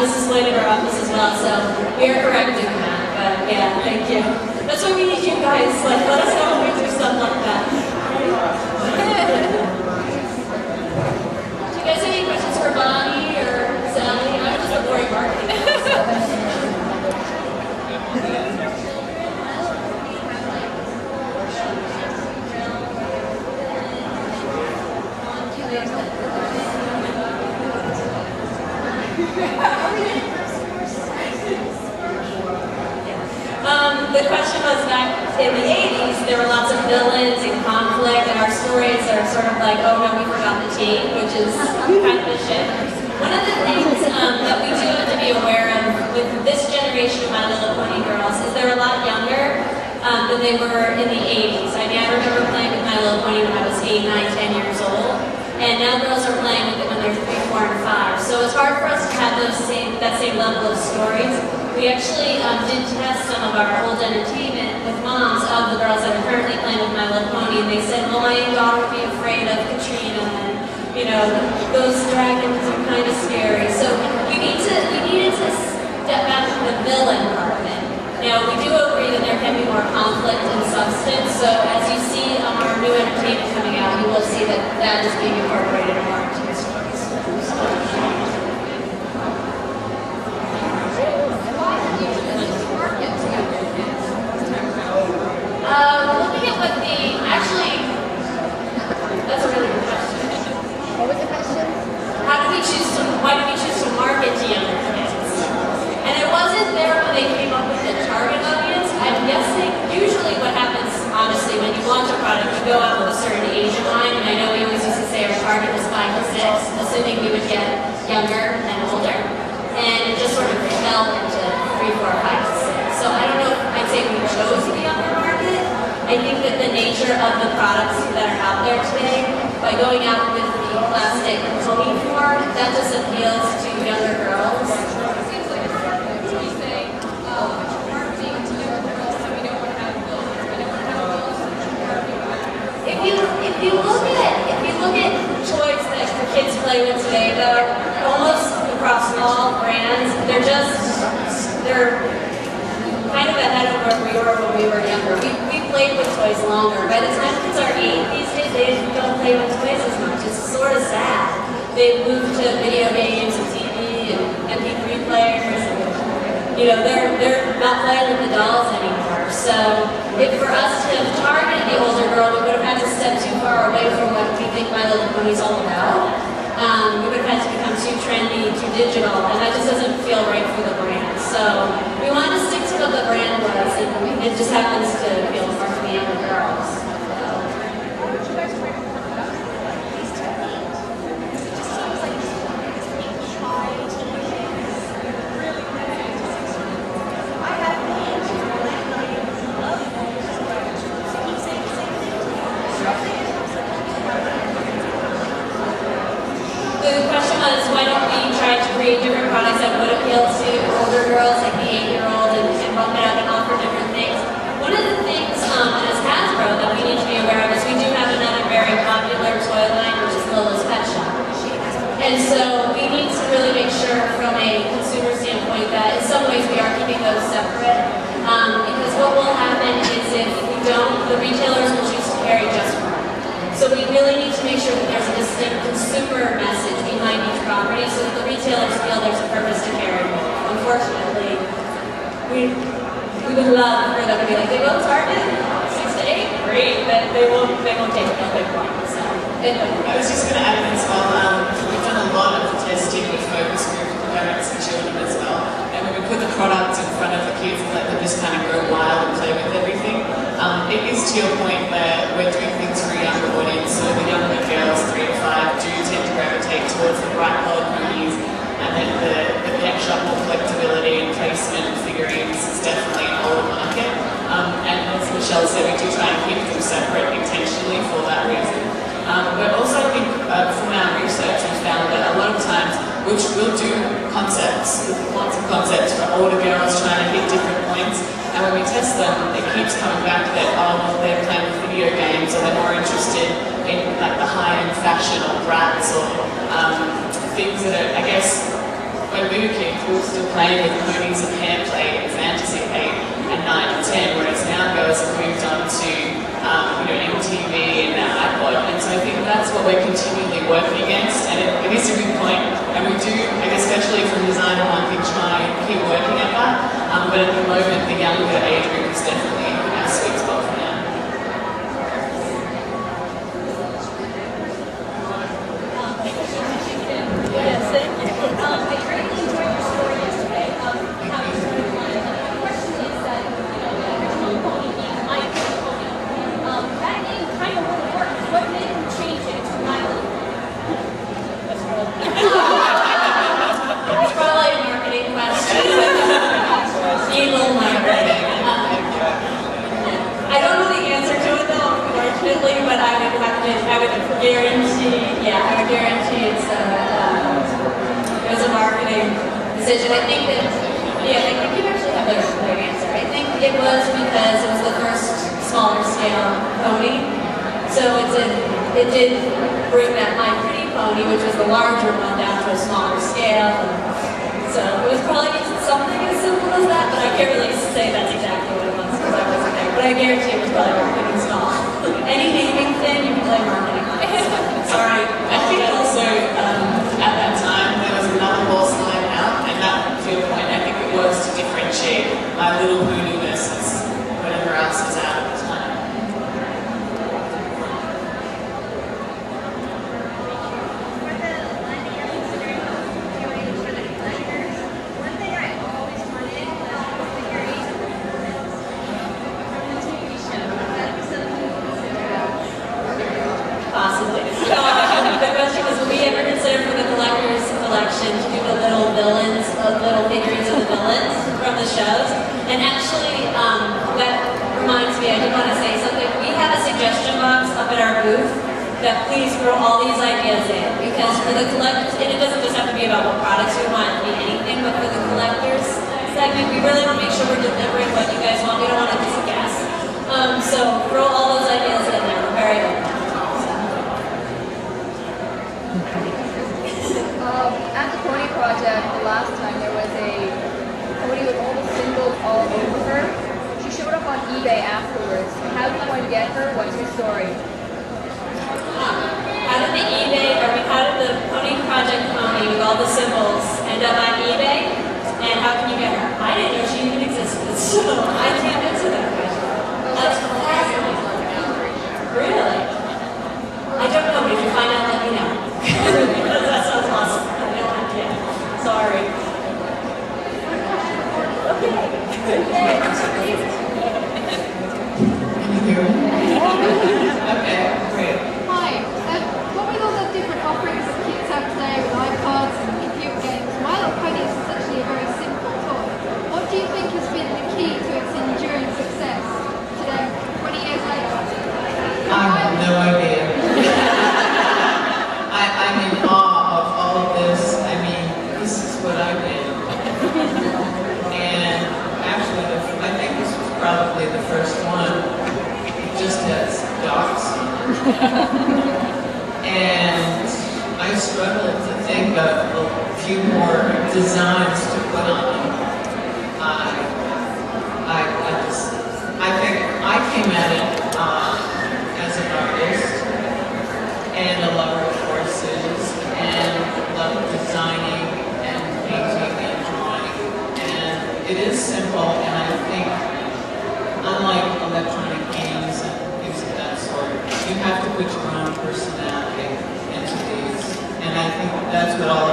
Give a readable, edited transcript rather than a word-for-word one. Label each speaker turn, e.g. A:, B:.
A: this is slated or up this as well, so we are correcting that. But yeah, thank you. That's why we need you guys. Like, let us know when we do stuff like that. Do you guys have any questions for Bonnie or Sally? I'm just a boring marketing. The question was, back in the 80s, there were lots of villains and conflict, and our stories are sort of like, oh no, we forgot the team, which is kind of a shit. One of the things that we do have to be aware of with this generation of My Little Pony girls is they're a lot younger than they were in the 80s. I mean, I remember playing with My Little Pony when I was 8, 9, 10 years old, and now girls are playing with it when they're 3, 4, and 5. So it's hard for us to have that same level of stories. We actually did test some of our old entertainment with moms of the girls that are currently playing with My Little Pony, and they said, well, my daughter would be afraid of Katrina, and you know, those dragons are kind of scary. So we needed to step back from the villain part of it. Now, we do agree that there can be more conflict and substance, so as you see our new entertainment coming out, you will see that that is being incorporated more into the stories. Looking at what that's a really good question.
B: What was the question?
A: Why did we choose to market to younger kids? And it wasn't there when they came up with the target audience. I'm guessing, usually what happens, honestly, when you launch a product, you go out with a certain age in mind, and I know we always used to say our target was 5 to 6, assuming we would get younger and older. And it just sort of fell into 3, 4, 5 to 6. So I don't know if I'd say we chose the younger market. I think that the nature of the products that are out there today, by going out with the plastic pony form, that just appeals to younger girls.
C: Seems like it's we say marketing to younger girls, so we don't want to have villains. We don't want to have villains.
A: If you look at toys that the kids play with today, though, almost across all brands, they're kind of ahead of where we were when we were younger. We played with toys longer. By the time kids are 8 these days, they don't play with toys as much. It's sort of sad. They've moved to video games and TV and MP3 players. And, you know, they're not playing with the dolls anymore. So if for us to have targeted the older girl, we would have had to step too far away from what we think My Little Pony's all about. We would have had to become too trendy, too digital, and that just doesn't feel right for the brand. So we wanted to stick to what the brand was, and it just happens to feel more for the younger girls. The question was, why don't we try to create different products that would appeal to older girls, like the 8-year-old, and bump it out and offer different things? One of the things as Hasbro that we need to be aware of is we do have another very popular toy line, which is Lola's Pet Shop. And so we need to really make sure from a consumer standpoint that in some ways we are keeping those separate. Because what will happen is if we don't, the retailers will choose to carry just one. So we really need to make sure that there's a distinct consumer message behind each property so that the retailers feel there's a purpose to carry them. Unfortunately, we would love for them to be like, they go Target, 6 to 8, great, but they won't take a big one. So,
D: I was just going to add in as well, we've done a lot of testing with focus group parents and children as well, and when we put the products in front of the kids and let them just kind of go wild and play with everything, it is to your point where we're doing things for a younger audience, so the younger girls, 3 to 5, do tend to gravitate towards the bright colored ponies, and then the pet shop more collectability and placement and figurines is definitely an older market. And as Michelle said, we do try and keep them separate intentionally for that reason. But also I think from our research we found that a lot of times we'll do concepts, lots of concepts for older girls trying to hit different points, and when we test them it keeps coming back that they're playing with video games or they're more interested in like the high-end fashion or brats or things that are, I guess, when we were kids, we were still playing with ponies and hand play and fantasy play at 9 and 10, whereas now girls have moved on to MTV and now iPod. And so I think that's what we're continually working against, and it is a good point, and we do, especially from designer one thing, try and keep working at that, but at the moment the younger age group is definitely our sweet spot for now.
A: Yes, thank you.
C: I greatly enjoyed your story yesterday of how you started one. The question is that, the original pony being My Little Pony. That name kind of really worked. What made you change it to My Little Pony?
A: It's probably a marketing question. Need a little marketing. I don't know the answer to it though, unfortunately, but I would guarantee it was a marketing decision. I think that, I think you actually have a clear answer. I think it was because it was the first smaller scale pony. So it did bring that My Pretty Pony, which was the larger one, down to a smaller scale. So it was probably something as simple as that, but I can't really say that's exactly what it was because I wasn't there. But I guarantee it was probably marketing stall. Any naming thing, you can play marketing on it. Sorry.
D: I think also at that time there was another horse line out, and that, to your point, I think it was to differentiate My Little Pony versus whatever else was out at the time.
A: Possibly. The question was, would we ever consider for the collector's collection to do the little villains, little figurines of the villains from the shows? And actually, that reminds me, I did want to say something. We have a suggestion box up at our booth that please throw all these ideas in, because for the collectors, and it doesn't just have to be about what products we want, it can be anything, but for the collectors segment, we really want to make sure we're delivering what you guys want. We don't want to just guess. So throw all those ideas in there. We're very open.
B: At the Pony Project, the last time there was a pony with all the symbols all over her. She showed up on eBay afterwards. How did one get her? What's your story?
A: How did the Pony Project pony with all the symbols end up on eBay? And how can you get her? I didn't know she even existed, so I can't answer that question. That's fascinating. Really? I don't know, but if you find out, let me know. That sounds awesome. I have no idea. Sorry. Okay.
D: Can you hear me? Okay, great.
E: Hi, what with all the different offerings that kids have today with iPods and computer games, My Little Pony is essentially a very simple toy. What do you think has been the key to its enduring success today, 20 years later?
F: I have no idea. I'm in awe of all of this. I mean, this is what I did. And actually, I think this was probably the first one. It just has dots on it. And I struggled to think of a few more designs to put on. I think I came at it as an artist and a lover of horses and love designing and painting and drawing. And it is simple, and I think unlike electronic games and things of that sort, you have to put your own personality into these. And I think that's what all